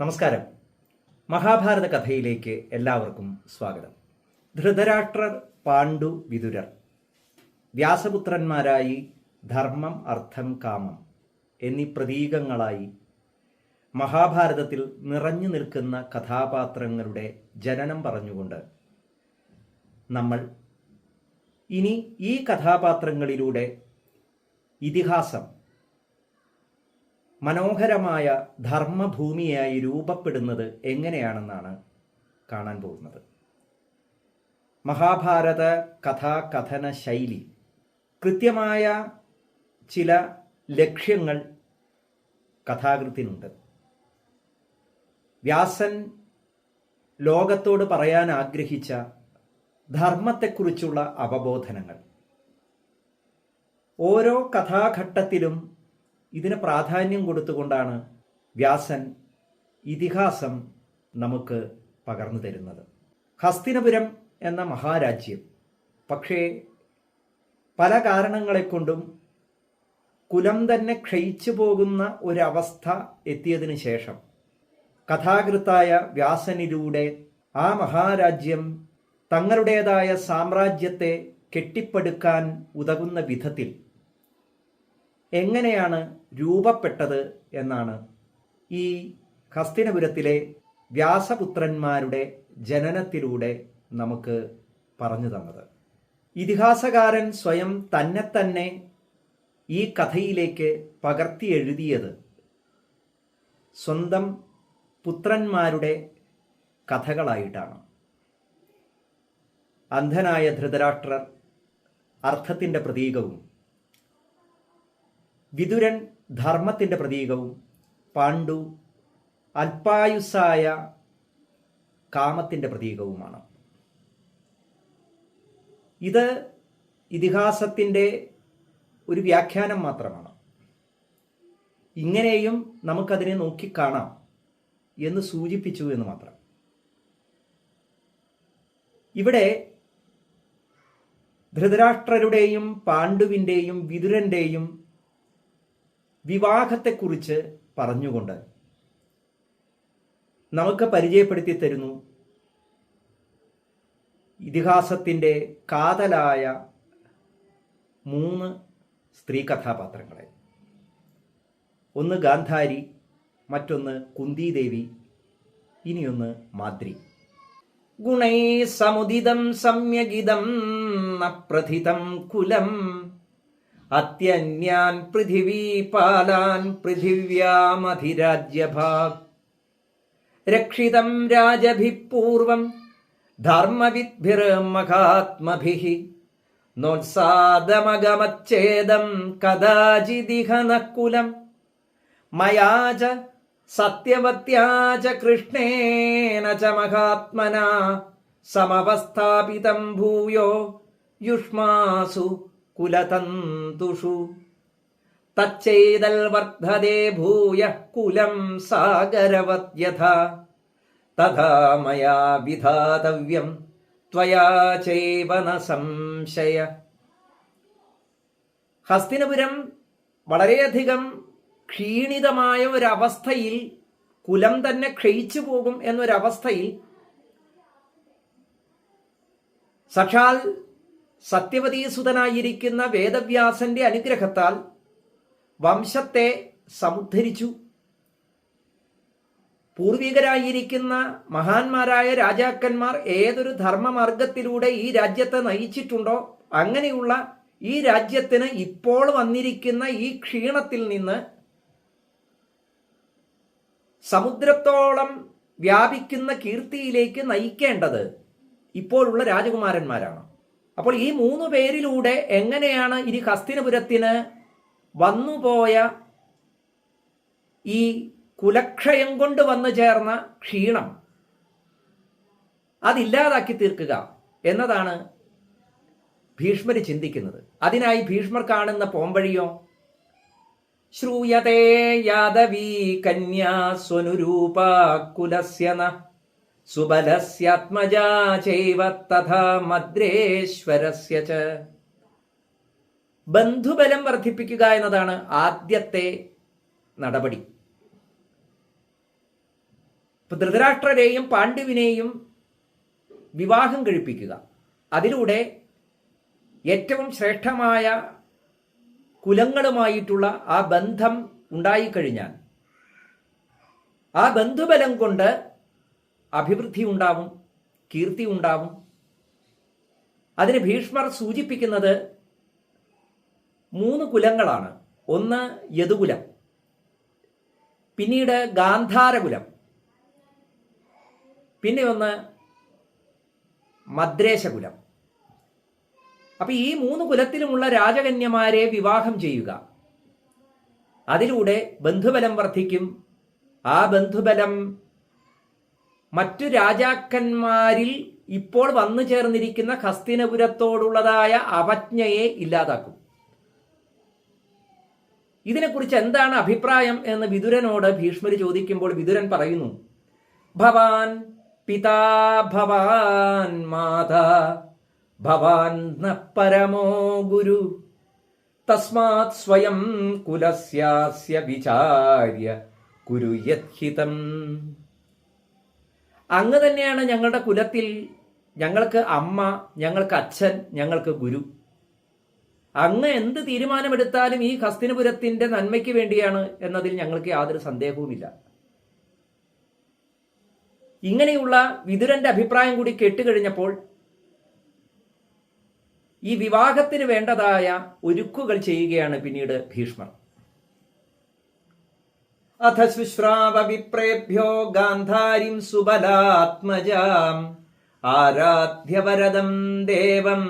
നമസ്കാരം. മഹാഭാരത കഥയിലേക്ക് എല്ലാവർക്കും സ്വാഗതം. ധൃതരാഷ്ട്രർ, പാണ്ഡു, വിതുരർ വ്യാസപുത്രന്മാരായി ധർമ്മം, അർത്ഥം, കാമം എന്നീ പ്രതീകങ്ങളായി മഹാഭാരതത്തിൽ നിറഞ്ഞു നിൽക്കുന്ന കഥാപാത്രങ്ങളുടെ ജനനം പറഞ്ഞുകൊണ്ട് നമ്മൾ ഇനി ഈ കഥാപാത്രങ്ങളിലൂടെ ഇതിഹാസം മനോഹരമായ ധർമ്മഭൂമിയായി രൂപപ്പെടുന്നത് എങ്ങനെയാണെന്നാണ് കാണാൻ പോകുന്നത്. മഹാഭാരത കഥാകഥന ശൈലി കൃത്യമായ ചില ലക്ഷ്യങ്ങൾ കഥാകൃത്തിനുണ്ട്. വ്യാസൻ ലോകത്തോട് പറയാൻ ആഗ്രഹിച്ച ധർമ്മത്തെക്കുറിച്ചുള്ള അവബോധനങ്ങൾ ഓരോ കഥാഘട്ടത്തിലും ഇതിന് പ്രാധാന്യം കൊടുത്തുകൊണ്ടാണ് വ്യാസൻ ഇതിഹാസം നമുക്ക് പകർന്നു തരുന്നത്. ഹസ്തിനപുരം എന്ന മഹാരാജ്യം പക്ഷേ പല കാരണങ്ങളെക്കൊണ്ടും കുലം തന്നെ ക്ഷയിച്ചു പോകുന്ന ഒരവസ്ഥ എത്തിയതിനു ശേഷം കഥാകൃത്തായ വ്യാസനിലൂടെ ആ മഹാരാജ്യം തങ്ങളുടേതായ സാമ്രാജ്യത്തെ കെട്ടിപ്പടുക്കാൻ ഉതകുന്ന വിധത്തിൽ എങ്ങനെയാണ് രൂപപ്പെട്ടത് എന്നാണ് ഈ ഹസ്തിനപുരത്തിലെ വ്യാസപുത്രന്മാരുടെ ജനനത്തിലൂടെ നമുക്ക് പറഞ്ഞു തന്നത്. ഇതിഹാസകാരൻ സ്വയം തന്നെ ഈ കഥയിലേക്ക് പകർത്തി എഴുതിയത് സ്വന്തം പുത്രന്മാരുടെ കഥകളായിട്ടാണ്. അന്ധനായ ധൃതരാഷ്ട്രർ അർത്ഥത്തിൻ്റെ പ്രതീകവും, വിതുരൻ ധർമ്മത്തിൻ്റെ പ്രതീകവും, പാണ്ഡു അല്പായുസ്സായ കാമത്തിൻ്റെ പ്രതീകവുമാണ്. ഇത് ഇതിഹാസത്തിൻ്റെ ഒരു വ്യാഖ്യാനം മാത്രമാണ്. ഇങ്ങനെയും നമുക്കതിനെ നോക്കിക്കാണാം എന്ന് സൂചിപ്പിച്ചു എന്ന് മാത്രം. ഇവിടെ ധൃതരാഷ്ട്രരുടെയും പാണ്ഡുവിൻ്റെയും വിതുരൻ്റെയും വിവാഹത്തെക്കുറിച്ച് പറഞ്ഞുകൊണ്ട് നമുക്ക് പരിചയപ്പെടുത്തി തരുന്നു ഇതിഹാസത്തിൻ്റെ കാതലായ 3 സ്ത്രീ കഥാപാത്രങ്ങളെ. ഒന്ന് ഗാന്ധാരി, മറ്റൊന്ന് കുന്തിദേവി, ഇനിയൊന്ന് മാദ്രി. ഗുണൈ സമുദിതം സമ്യഗിതം നപ്രഥിതം കുലം അത്യന്യാൻ പൃഥിവീപാലാൻ പൃഥിവ്യാമധിരാജ്യഭാഗ് രക്ഷിതം രാജഭിഃ പൂർവം ധർമ്മവിദ്ഭിർമഹാത്മഭിഃ നോത്സാദമഗമച്ഛേദം കദാചിദിഹ ന കുലം മയാ ച സത്യവത്യാ ച കൃഷ്ണേന ച മഹാത്മനാ സമവസ്ഥാപിതം ഭൂയോ യുഷ്മാസു കുലതന്തുഷു തച്ചൈദൽ വർദ്ധതേ ഭൂയഃ കുലം സാഗരവത് യഥാ തഥാ മയാ വിധാതവ്യം ത്വയാ ചൈവ ന സംശയ. ഹസ്തിനപുരം വളരെയധികം ക്ഷീണിതമായ ഒരവസ്ഥയിൽ, കുലം തന്നെ ക്ഷയിച്ചു പോകും എന്നൊരവസ്ഥയിൽ സാക്ഷാൽ സത്യവതീസുതനായിരിക്കുന്ന വേദവ്യാസന്റെ അനുഗ്രഹത്താൽ വംശത്തെ സമുദ്ധരിച്ചു. പൂർവികരായിരിക്കുന്ന മഹാന്മാരായ രാജാക്കന്മാർ ഏതൊരു ധർമ്മമാർഗത്തിലൂടെ ഈ രാജ്യത്തെ നയിച്ചിട്ടുണ്ടോ അങ്ങനെയുള്ള ഈ രാജ്യത്തിന് ഇപ്പോൾ വന്നിരിക്കുന്ന ഈ ക്ഷീണത്തിൽ നിന്ന് സമുദ്രത്തോളം വ്യാപിക്കുന്ന കീർത്തിയിലേക്ക് നയിക്കേണ്ടത് ഇപ്പോഴുള്ള രാജകുമാരന്മാരാണ്. അപ്പോൾ ഈ 3 പേരിലൂടെ എങ്ങനെയാണ് ഇനി ഹസ്തിനപുരത്തിന് വന്നുപോയ ഈ കുലക്ഷയം കൊണ്ട് വന്നു ചേർന്ന ക്ഷീണം അതില്ലാതാക്കി തീർക്കുക എന്നതാണ് ഭീഷ്മർ ചിന്തിക്കുന്നത്. അതിനായി ഭീഷ്മർ കാണുന്ന പോംവഴിയോ, ശ്രൂയതേ യാദവീ കന്യാ സ്വനുരൂപ കുലസ്യ ന സുബലസ്യാത്മജാ ചൈവ തഥാ മദ്രേശ്വരസ്യ ച. ബന്ധുബലം വർദ്ധിപ്പിക്കുക എന്നതാണ് ആദ്യത്തെ നടപടി. ഇപ്പൊ ധൃതരാഷ്ട്രരെയും പാണ്ഡുവിനെയും വിവാഹം കഴിപ്പിക്കുക, അതിലൂടെ ഏറ്റവും ശ്രേഷ്ഠമായ കുലങ്ങളുമായിട്ടുള്ള ആ ബന്ധം ഉണ്ടായിക്കഴിഞ്ഞാൽ ആ ബന്ധുബലം കൊണ്ട് അഭിവൃദ്ധി ഉണ്ടാവും, കീർത്തി ഉണ്ടാവും. അതിന് ഭീഷ്മർ സൂചിപ്പിക്കുന്നത് 3 കുലങ്ങളാണ്. ഒന്ന് യദുകുലം, പിന്നീട് ഗാന്ധാരകുലം, പിന്നെ ഒന്ന് മദ്രേശകുലം. അപ്പൊ ഈ 3 കുലത്തിലുമുള്ള രാജകന്യമാരെ വിവാഹം ചെയ്യുക, അതിലൂടെ ബന്ധുബലം വർദ്ധിക്കും. ആ ബന്ധുബലം മറ്റു രാജാക്കന്മാരിൽ ഇപ്പോൾ വന്നു ചേർന്നിരിക്കുന്ന ഹസ്തിനപുരത്തോടുള്ളതായ അവജ്ഞയെ ഇല്ലാതാക്കും. ഇതിനെക്കുറിച്ച് എന്താണ് അഭിപ്രായം എന്ന് വിതുരനോട് ഭീഷ്മർ ചോദിക്കുമ്പോൾ വിതുരൻ പറയുന്നു, ഭവാൻ പിതാ ഭവാൻ മാതാ ഭവാൻ ന പരമോ ഗുരു തസ്മാത് സ്വയം കുലസ്യാസ്യ വിചാര്യ കുരു യത്ഹിതം. അങ്ങ് തന്നെയാണ് ഞങ്ങളുടെ കുലത്തിൽ ഞങ്ങൾക്ക് അമ്മ, ഞങ്ങൾക്ക് അച്ഛൻ, ഞങ്ങൾക്ക് ഗുരു. അങ്ങ് എന്ത് തീരുമാനമെടുത്താലും ഈ ഹസ്തിനപുരത്തിന്റെ നന്മയ്ക്ക് വേണ്ടിയാണ് എന്നതിൽ ഞങ്ങൾക്ക് യാതൊരു സന്ദേഹവുമില്ല. ഇങ്ങനെയുള്ള വിതുരന്റെ അഭിപ്രായം കൂടി കേട്ടുകഴിഞ്ഞപ്പോൾ ഈ വിവാഹത്തിന് വേണ്ടതായ ഒരുക്കുകൾ ചെയ്യുകയാണ് പിന്നീട് ഭീഷ്മർ. അഥ ശുശ്രാവ വിപ്രേഭ്യോ ഗാന്ധാരിം സുബലാത്മജാം ആരാധ്യവരദം ദേവം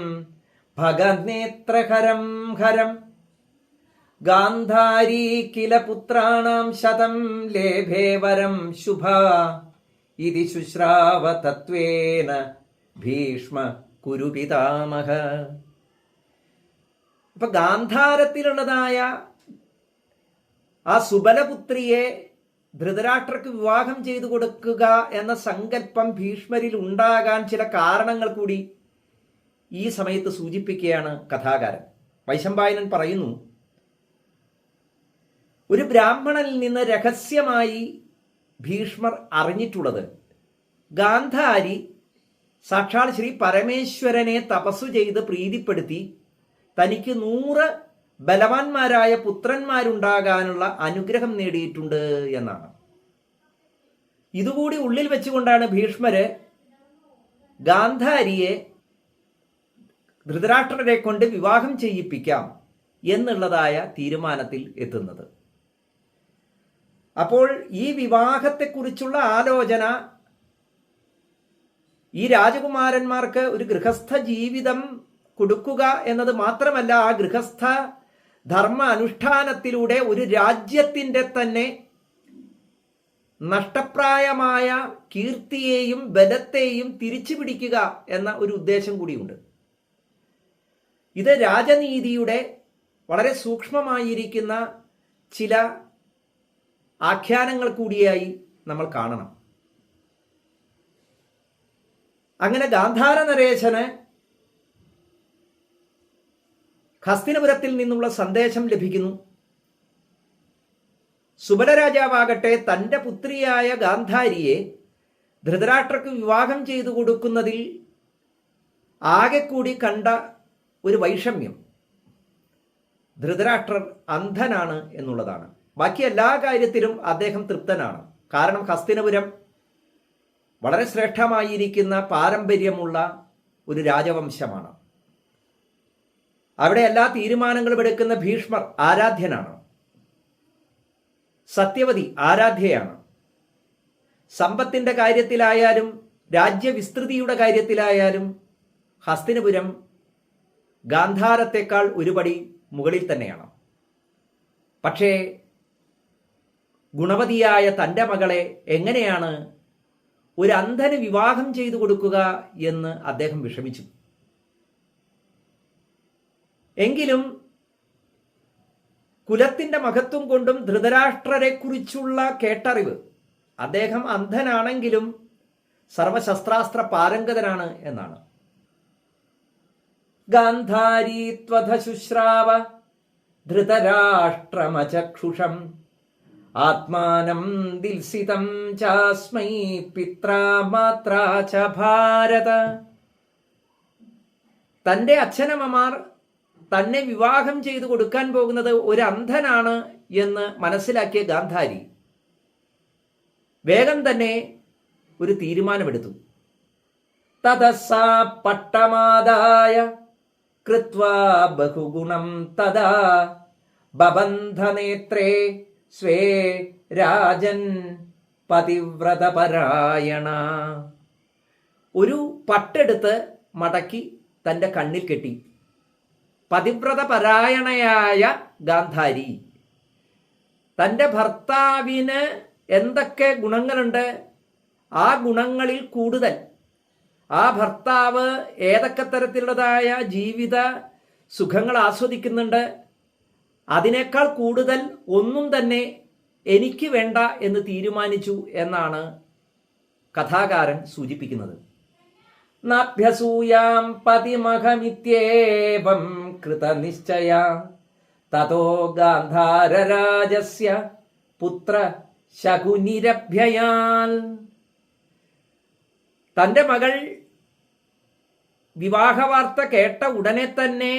ഭഗനേത്രഹരം ഹരം ഗാന്ധാരീ കില പുത്രാണാം ശതം ലേഭേ വരം ശുഭ ഇതി ശുശ്രാവ തത്വേന ഭീഷ്മ കുരു പിതാമഹ. ഇപ്പൊ ഗാന്ധാരത്തിലുള്ളതായ ആ സുബലപുത്രിയെ ധൃതരാഷ്ട്രക്ക് വിവാഹം ചെയ്തു കൊടുക്കുക എന്ന സങ്കല്പം ഭീഷ്മരിൽ ഉണ്ടാകാൻ ചില കാരണങ്ങൾ കൂടി ഈ സമയത്ത് സൂചിപ്പിക്കുകയാണ് കഥാകാരൻ. വൈശമ്പായനൻ പറയുന്നു, ഒരു ബ്രാഹ്മണനിൽ നിന്ന് രഹസ്യമായി ഭീഷ്മർ അറിഞ്ഞിട്ടുള്ളത് ഗാന്ധാരി സാക്ഷാൽ ശ്രീ പരമേശ്വരനെ തപസ്സു ചെയ്ത് പ്രീതിപ്പെടുത്തി തനിക്ക് 100 ബലവാന്മാരായ പുത്രന്മാരുണ്ടാകാനുള്ള അനുഗ്രഹം നേടിയിട്ടുണ്ട് എന്നാണ്. ഇതുകൂടി ഉള്ളിൽ വെച്ചുകൊണ്ടാണ് ഭീഷ്മര് ഗാന്ധാരിയെ ധൃതരാഷ്ട്രരെ കൊണ്ട് വിവാഹം ചെയ്യിപ്പിക്കാം എന്നുള്ളതായ തീരുമാനത്തിൽ എത്തുന്നത്. അപ്പോൾ ഈ വിവാഹത്തെക്കുറിച്ചുള്ള ആലോചന ഈ രാജകുമാരന്മാർക്ക് ഒരു ഗൃഹസ്ഥ ജീവിതം കൊടുക്കുക എന്നത് മാത്രമല്ല, ആ ഗൃഹസ്ഥ ധർമ്മ അനുഷ്ഠാനത്തിലൂടെ ഒരു രാജ്യത്തിൻ്റെ തന്നെ നഷ്ടപ്രായമായ കീർത്തിയെയും ബലത്തെയും തിരിച്ചു പിടിക്കുക എന്ന ഒരു ഉദ്ദേശം കൂടിയുണ്ട്. ഇത് രാജനീതിയുടെ വളരെ സൂക്ഷ്മമായിരിക്കുന്ന ചില ആഖ്യാനങ്ങൾ കൂടിയായി നമ്മൾ കാണണം. അങ്ങനെ ഗാന്ധാര നരേശന് ഹസ്തിനപുരത്തിൽ നിന്നുള്ള സന്ദേശം ലഭിക്കുന്നു. സുബലരാജാവാകട്ടെ തൻ്റെ പുത്രിയായ ഗാന്ധാരിയെ ധൃതരാഷ്ട്രക്ക് വിവാഹം ചെയ്തു കൊടുക്കുന്നതിൽ ആകെ കൂടി കണ്ട ഒരു വൈഷമ്യം ധൃതരാഷ്ട്രർ അന്ധനാണ് എന്നുള്ളതാണ്. ബാക്കി എല്ലാ കാര്യത്തിലും അദ്ദേഹം തൃപ്തനാണ്. കാരണം ഹസ്തിനപുരം വളരെ ശ്രേഷ്ഠമായിരിക്കുന്ന പാരമ്പര്യമുള്ള ഒരു രാജവംശമാണ്. അവിടെ എല്ലാ തീരുമാനങ്ങളും എടുക്കുന്ന ഭീഷ്മർ ആരാധ്യനാണ്. സത്യവതി ആരാധ്യയാണ്. സമ്പത്തിന്റെ കാര്യത്തിലായാലും രാജ്യവിസ്തൃതിയുടെ കാര്യത്തിലായാലും ഹസ്തിനപുരം ഗാന്ധാരത്തെക്കാൾ ഒരുപടി മുകളിൽ തന്നെയാണ്. പക്ഷേ ഗുണവതിയായ തൻ്റെ മകളെ എങ്ങനെയാണ് ഒരു അന്ധന് വിവാഹം ചെയ്തു കൊടുക്കുക എന്ന് അദ്ദേഹം വിഷമിച്ചു. എങ്കിലും കുലത്തിന്റെ മഹത്വം കൊണ്ടും ധൃതരാഷ്ട്രരെ കുറിച്ചുള്ള കേട്ടറിവ്, അദ്ദേഹം അന്ധനാണെങ്കിലും സർവശസ്ത്രാസ്ത്ര പാരംഗതനാണ് എന്നാണ്. ഗാന്ധാരീ ത്വധ ശുശ്രാവ ധൃതരാഷ്ട്രമചക്ഷുഷം ആത്മാനം ദിൽസിതം ചാസ്മൈ പിത്രാ മാത്രാ ച ഭാരത. തൻ്റെ അച്ഛനമ്മമാർ തന്നെ വിവാഹം ചെയ്തു കൊടുക്കാൻ പോകുന്നത് ഒരു അന്ധനാണ് എന്ന് മനസ്സിലാക്കിയ ഗാന്ധാരി വേഗം തന്നെ ഒരു തീരുമാനമെടുത്തു. തതസാ പട്ടമാദായ കൃത്വാ ബഹുഗുണം തദാ ബബന്ധനേത്രേ സ്വേ രാജൻ പതിവ്രതപരായണ. ഒരു പട്ടെടുത്ത് മടക്കി തൻ്റെ കണ്ണിൽ കെട്ടി. പതിവ്രതപരായണയായ ഗാന്ധാരി തൻ്റെ ഭർത്താവിന് എന്തൊക്കെ ഗുണങ്ങളുണ്ട്, ആ ഗുണങ്ങളിൽ കൂടുതൽ ആ ഭർത്താവ് ഏതൊക്കെ തരത്തിലുള്ളതായ ജീവിത സുഖങ്ങൾ ആസ്വദിക്കുന്നുണ്ട്, അതിനേക്കാൾ കൂടുതൽ ഒന്നും തന്നെ എനിക്ക് വേണ്ട എന്ന് തീരുമാനിച്ചു എന്നാണ് കഥാകാരൻ സൂചിപ്പിക്കുന്നത്. നാഭ്യസൂയാം പതിമഹമിത്യേവം കൃതനിശ്ചയ തതോ ഗാന്ധാരരാജസ്യ പുത്ര ശകുനിരഭ്യയാൽ. തൻ്റെ മകൾ വിവാഹവാർത്ത കേട്ട ഉടനെ തന്നെ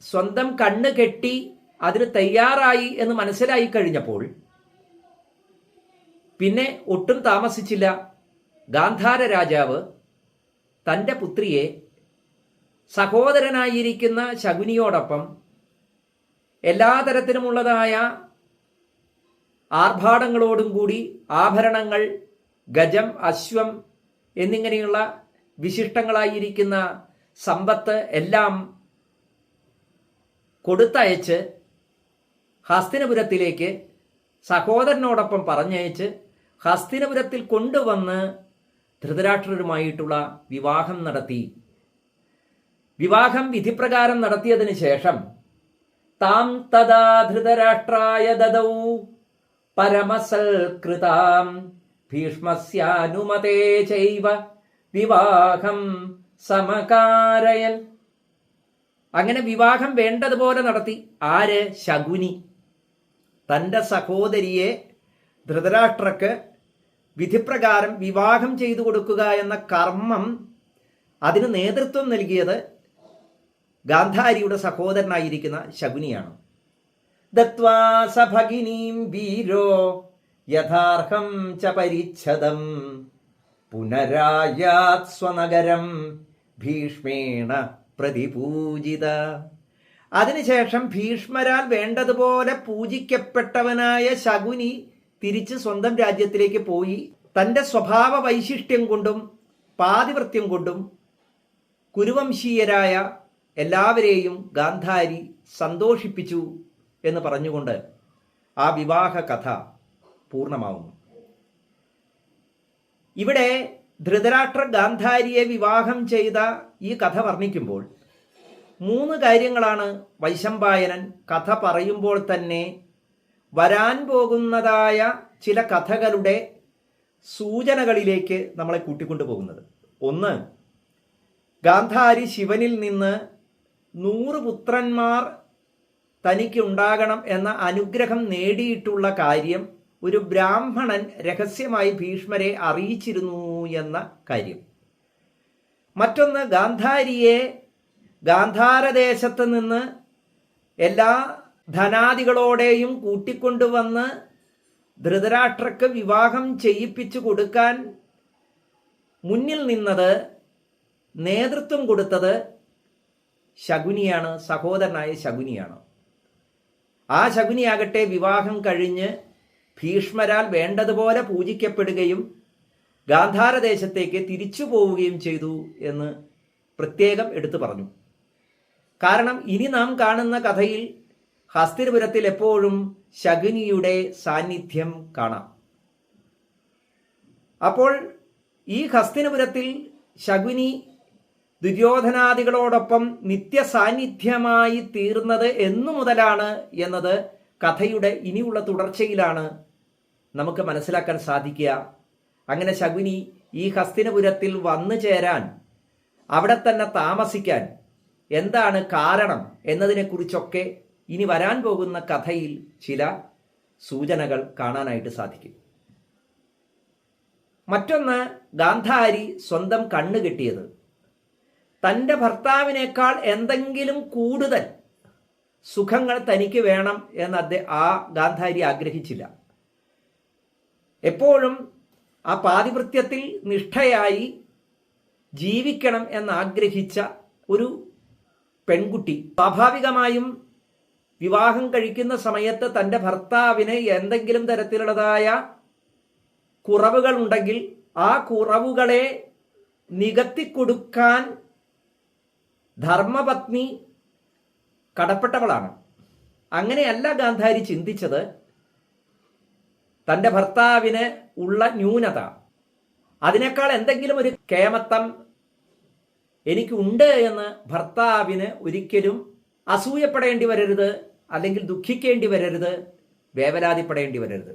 സ്വന്തം കണ്ണ് കെട്ടി അതിന് തയ്യാറായി എന്ന് മനസ്സിലായി കഴിഞ്ഞപ്പോൾ പിന്നെ ഒട്ടും താമസിച്ചില്ല. ഗാന്ധാര രാജാവ് തൻ്റെ പുത്രിയെ സഹോദരനായിരിക്കുന്ന ശകുനിയോടൊപ്പം എല്ലാ തരത്തിലുമുള്ളതായ ആർഭാടങ്ങളോടും കൂടി ആഭരണങ്ങൾ, ഗജം, അശ്വം എന്നിങ്ങനെയുള്ള വിശിഷ്ടങ്ങളായിരിക്കുന്ന സമ്പത്ത് എല്ലാം കൊടുത്തയച്ച് ഹസ്തിനപുരത്തിലേക്ക് സഹോദരനോടൊപ്പം പറഞ്ഞയച്ച് ഹസ്തിനപുരത്തിൽ കൊണ്ടുവന്ന് ധൃതരാഷ്ട്രരുമായിട്ടുള്ള വിവാഹം നടത്തി. വിവാഹം വിധിപ്രകാരം നടത്തിയതിനു ശേഷം താം തദാ ധൃതരാഷ്ട്രായ ദദൗ പരമസൽകൃതാം ഭീഷ്മസ്യാനുമതേ ചൈവ വിവാഹം സമകാരയൽ. അങ്ങനെ വിവാഹം വേണ്ടതുപോലെ നടത്തി. ആര്? ശകുനി. തൻ്റെ സഹോദരിയെ ധൃതരാഷ്ട്രക്ക് വിധിപ്രകാരം വിവാഹം ചെയ്തു കൊടുക്കുക എന്ന കർമ്മം അതിന് നേതൃത്വം നൽകിയത് ഗാന്ധാരിയുടെ സഹോദരനായിരിക്കുന്ന ശകുനിയാണ്. ദത്വാ സ ഭഗിനീം വീരോ യഥാർഹം ച പരിച്ഛദം പുനരായാത് സ്വനഗരം ഭീഷ്മേണ പ്രതിപൂജിത. അതിനുശേഷം ഭീഷ്മരാൽ വേണ്ടതുപോലെ പൂജിക്കപ്പെട്ടവനായ ശകുനി തിരിച്ച് സ്വന്തം രാജ്യത്തിലേക്ക് പോയി. തൻ്റെ സ്വഭാവ വൈശിഷ്ട്യം കൊണ്ടും പാതിവൃത്യം കൊണ്ടും കുരുവംശീയരായ എല്ലാവരെയും ഗാന്ധാരി സന്തോഷിപ്പിച്ചു എന്ന് പറഞ്ഞുകൊണ്ട് ആ വിവാഹ കഥ പൂർണ്ണമാവുന്നു. ഇവിടെ ധൃതരാഷ്ട്ര ഗാന്ധാരിയെ വിവാഹം ചെയ്ത ഈ കഥ വർണ്ണിക്കുമ്പോൾ 3 കാര്യങ്ങളാണ് വൈശമ്പായനൻ കഥ പറയുമ്പോൾ തന്നെ വരാൻ പോകുന്നതായ ചില കഥകളുടെ സൂചനകളിലേക്ക് നമ്മളെ കൂട്ടിക്കൊണ്ടു പോകുന്നത്. ഒന്ന്, ഗാന്ധാരി ശിവനിൽ നിന്ന് 100 പുത്രന്മാർ തനിക്ക് ഉണ്ടാകണം എന്ന അനുഗ്രഹം നേടിയിട്ടുള്ള കാര്യം ഒരു ബ്രാഹ്മണൻ രഹസ്യമായി ഭീഷ്മരെ അറിയിച്ചിരുന്നു എന്ന കാര്യം. മറ്റൊന്ന്, ഗാന്ധാരിയെ ഗാന്ധാരദേശത്ത് നിന്ന് എല്ലാ ധനാദികളോടെയും കൂട്ടിക്കൊണ്ടുവന്ന് ധൃതരാഷ്ട്രക്ക് വിവാഹം ചെയ്യിപ്പിച്ചു കൊടുക്കാൻ മുന്നിൽ നിന്നത്, നേതൃത്വം കൊടുത്തത് ശകുനിയാണ്, സഹോദരനായ ശകുനിയാണ്. ആ ശകുനിയാകട്ടെ വിവാഹം കഴിഞ്ഞ് ഭീഷ്മരാൽ വേണ്ടതുപോലെ പൂജിക്കപ്പെടുകയും ഗാന്ധാരദേശത്തേക്ക് തിരിച്ചു പോവുകയും ചെയ്തു എന്ന് പ്രത്യേകം എടുത്തു പറഞ്ഞു. കാരണം ഇനി നാം കാണുന്ന കഥയിൽ ഹസ്തിനപുരത്തിൽ എപ്പോഴും ശകുനിയുടെ സാന്നിധ്യം കാണാം. അപ്പോൾ ഈ ഹസ്തിനപുരത്തിൽ ശകുനി ദുര്യോധനാദികളോടൊപ്പം നിത്യസാന്നിധ്യമായി തീർന്നത് എന്നു മുതലാണ് എന്നത് കഥയുടെ ഇനിയുള്ള തുടർച്ചയിലാണ് നമുക്ക് മനസ്സിലാക്കാൻ സാധിക്കുക. അങ്ങനെ ശകുനി ഈ ഹസ്തിനപുരത്തിൽ വന്നു ചേരാൻ, അവിടെ തന്നെ താമസിക്കാൻ എന്താണ് കാരണം എന്നതിനെക്കുറിച്ചൊക്കെ ഇനി വരാൻ പോകുന്ന കഥയിൽ ചില സൂചനകൾ കാണാനായിട്ട് സാധിക്കും. മറ്റൊന്ന്, ഗാന്ധാരി സ്വന്തം കണ്ണ് കെട്ടിയത് തൻ്റെ ഭർത്താവിനേക്കാൾ എന്തെങ്കിലും കൂടുതൽ സുഖങ്ങൾ തനിക്ക് വേണം എന്ന് ആ ഗാന്ധാരി ആഗ്രഹിച്ചില്ല. എപ്പോഴും ആ പാതിവൃത്യത്തിൽ നിഷ്ഠയായി ജീവിക്കണം എന്നാഗ്രഹിച്ച ഒരു പെൺകുട്ടി സ്വാഭാവികമായും വിവാഹം കഴിക്കുന്ന സമയത്ത് തൻ്റെ ഭർത്താവിന് എന്തെങ്കിലും തരത്തിലുള്ളതായ കുറവുകൾ ഉണ്ടെങ്കിൽ ആ കുറവുകളെ നികത്തിക്കൊടുക്കാൻ ധർമ്മപത്നി കടപ്പെട്ടവളാണ്. അങ്ങനെയല്ല ഗാന്ധാരി ചിന്തിച്ചത്. തൻ്റെ ഭർത്താവിന് ഉള്ള ന്യൂനത, അതിനേക്കാൾ എന്തെങ്കിലും ഒരു കേമത്തം എനിക്കുണ്ട് എന്ന് ഭർത്താവിന് ഒരിക്കലും അസൂയപ്പെടേണ്ടി വരരുത്, അല്ലെങ്കിൽ ദുഃഖിക്കേണ്ടി വരരുത്, വേവലാതിപ്പെടേണ്ടി വരരുത്.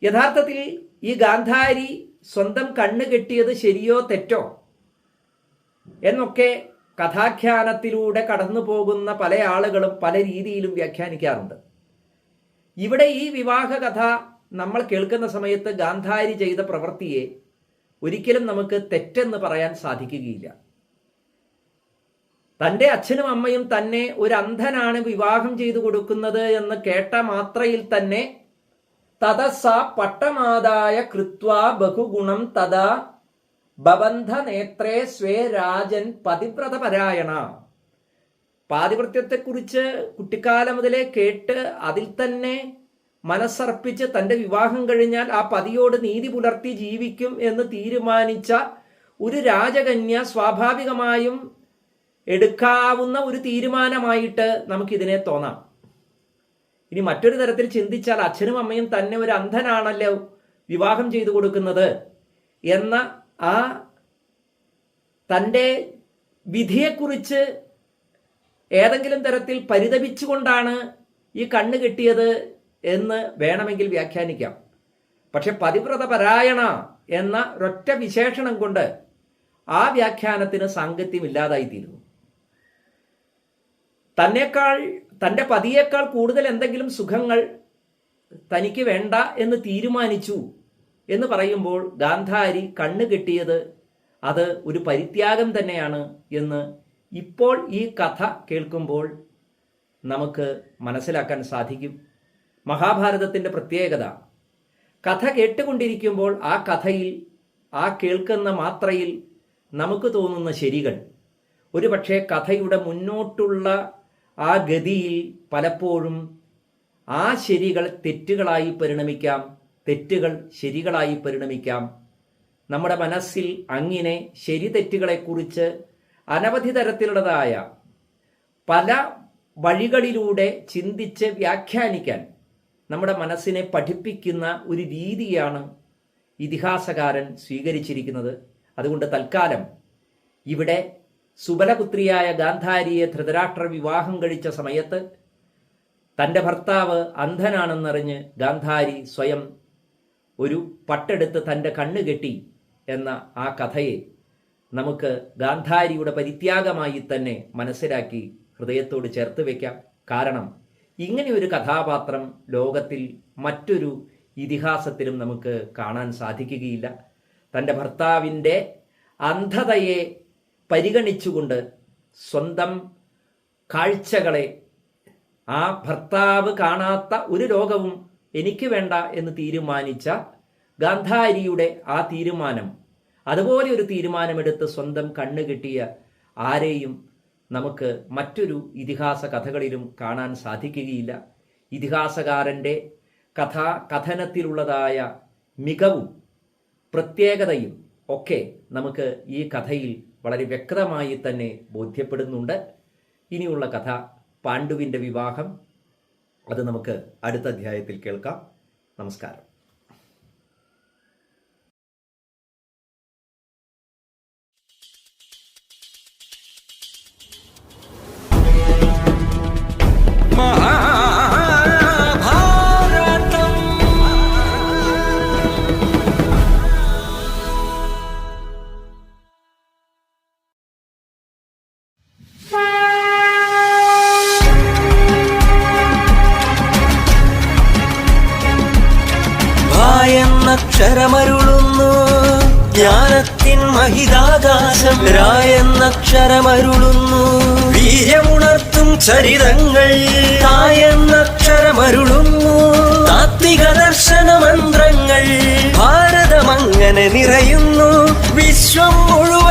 യഥാർത്ഥത്തിൽ ഈ ഗാന്ധാരി സ്വന്തം കണ്ണ് കെട്ടിയത് ശരിയോ തെറ്റോ എന്നൊക്കെ കഥാഖ്യാനത്തിലൂടെ കടന്നു പോകുന്ന പല ആളുകളും പല രീതിയിലും വ്യാഖ്യാനിക്കാറുണ്ട്. ഇവിടെ ഈ വിവാഹ കഥ നമ്മൾ കേൾക്കുന്ന സമയത്ത് ഗാന്ധാരി ചെയ്ത പ്രവൃത്തിയെ ഒരിക്കലും നമുക്ക് തെറ്റെന്ന് പറയാൻ സാധിക്കുകയില്ല. തൻ്റെ അച്ഛനും അമ്മയും തന്നെ ഒരു അന്ധനാണ് വിവാഹം ചെയ്തു കൊടുക്കുന്നത് എന്ന് കേട്ട മാത്രയിൽ തന്നെ തതസ പട്ടമാദായ കൃത്വാ ബഹുഗുണം തഥാ ബബന്ധ നേത്രേ സ്വേ രാജൻ പതിവ്രതപരായണ. പാതിവൃത്യത്തെക്കുറിച്ച് കുട്ടിക്കാലം മുതലേ കേട്ട് അതിൽ തന്നെ മനസ്സർപ്പിച്ച് തൻ്റെ വിവാഹം കഴിഞ്ഞാൽ ആ പതിയോട് നീതി പുലർത്തി ജീവിക്കും എന്ന് തീരുമാനിച്ച ഒരു രാജകന്യ സ്വാഭാവികമായും എടുക്കാവുന്ന ഒരു തീരുമാനമായിട്ട് നമുക്കിതിനെ തോന്നാം. ഇനി മറ്റൊരു തരത്തിൽ ചിന്തിച്ചാൽ അച്ഛനും അമ്മയും തന്നെ ഒരു അന്ധനാണല്ലോ വിവാഹം ചെയ്തു കൊടുക്കുന്നത് എന്ന ആ തൻ്റെ വിധിയെക്കുറിച്ച് ഏതെങ്കിലും തരത്തിൽ പരിതപിച്ചുകൊണ്ടാണ് ഈ കണ്ണ് കെട്ടിയത് എന്ന് വേണമെങ്കിൽ വ്യാഖ്യാനിക്കാം. പക്ഷെ പതിവ്രത പരായണ എന്ന ഒരൊറ്റ വിശേഷണം കൊണ്ട് ആ വ്യാഖ്യാനത്തിന് സാങ്കത്യമില്ലാതായിത്തീരുന്നു. തൻ്റെ പതിയേക്കാൾ കൂടുതൽ എന്തെങ്കിലും സുഖങ്ങൾ തനിക്ക് വേണ്ട എന്ന് തീരുമാനിച്ചു എന്ന് പറയുമ്പോൾ ഗാന്ധാരി കണ്ണ് കെട്ടിയത് അത് ഒരു പരിത്യാഗം തന്നെയാണ് എന്ന് ഇപ്പോൾ ഈ കഥ കേൾക്കുമ്പോൾ നമുക്ക് മനസ്സിലാക്കാൻ സാധിക്കും. മഹാഭാരതത്തിൻ്റെ പ്രത്യേകത, കഥ കേട്ടുകൊണ്ടിരിക്കുമ്പോൾ ആ കഥയിൽ, ആ കേൾക്കുന്ന മാത്രയിൽ നമുക്ക് തോന്നുന്ന ശരികൾ ഒരുപക്ഷെ കഥയുടെ മുന്നോട്ടുള്ള ആ ഗതിയിൽ പലപ്പോഴും ആ ശരികൾ തെറ്റുകളായി പരിണമിക്കാം, തെറ്റുകൾ ശരികളായി പരിണമിക്കാം. നമ്മുടെ മനസ്സിൽ അങ്ങനെ ശരി തെറ്റുകളെക്കുറിച്ച് അനവധി തരത്തിലുള്ളതായ പല വഴികളിലൂടെ ചിന്തിച്ച് വ്യാഖ്യാനിക്കാൻ നമ്മുടെ മനസ്സിനെ പഠിപ്പിക്കുന്ന ഒരു രീതിയാണ് ഇതിഹാസകാരൻ സ്വീകരിച്ചിരിക്കുന്നത്. അതുകൊണ്ട് തൽക്കാലം ഇവിടെ സുബലപുത്രിയായ ഗാന്ധാരിയെ ധൃതരാഷ്ട്ര വിവാഹം കഴിച്ച സമയത്ത് തൻ്റെ ഭർത്താവ് അന്ധനാണെന്നറിഞ്ഞ് ഗാന്ധാരി സ്വയം ഒരു പട്ടെടുത്ത് തൻ്റെ കണ്ണ് കെട്ടി എന്ന ആ കഥയെ നമുക്ക് ഗാന്ധാരിയുടെ പരിത്യാഗമായി തന്നെ മനസ്സിലാക്കി ഹൃദയത്തോട് ചേർത്ത് വയ്ക്കാം. കാരണം ഇങ്ങനെ ഒരു കഥാപാത്രം ലോകത്തിൽ മറ്റൊരു ഇതിഹാസത്തിലും നമുക്ക് കാണാൻ സാധിക്കുകയില്ല. തൻ്റെ ഭർത്താവിൻ്റെ അന്ധതയെ പരിഗണിച്ചുകൊണ്ട് സ്വന്തം കാഴ്ചകളെ, ആ ഭർത്താവ് കാണാത്ത ഒരു ലോകവും എനിക്ക് വേണ്ട എന്ന് തീരുമാനിച്ച ഗാന്ധാരിയുടെ ആ തീരുമാനം, അതുപോലെ ഒരു തീരുമാനമെടുത്ത് സ്വന്തം കണ്ണ് കിട്ടിയ ആരെയും നമുക്ക് മറ്റൊരു ഇതിഹാസ കഥകളിലും കാണാൻ സാധിക്കുകയില്ല. ഇതിഹാസകാരൻ്റെ കഥനത്തിലുള്ളതായ മികവും പ്രത്യേകതയും ഒക്കെ നമുക്ക് ഈ കഥയിൽ വളരെ വ്യക്തമായി തന്നെ ബോധ്യപ്പെടുന്നുണ്ട്. ഇനിയുള്ള കഥ പാണ്ഡുവിൻ്റെ വിവാഹം, അത് നമുക്ക് അടുത്ത അധ്യായത്തിൽ കേൾക്കാം. നമസ്കാരം. ജ്ഞാനത്തിൻ മഹിതാകാശം രായെന്നക്ഷരമരുളുന്നു. വീര്യമുണർത്തും ചരിതങ്ങൾ തായെന്നക്ഷരമരുളുന്നു. താത്വിക ദർശന മന്ത്രങ്ങൾ ഭാരതമങ്ങനെ നിറയുന്നു. വിശ്വം മുഴുവൻ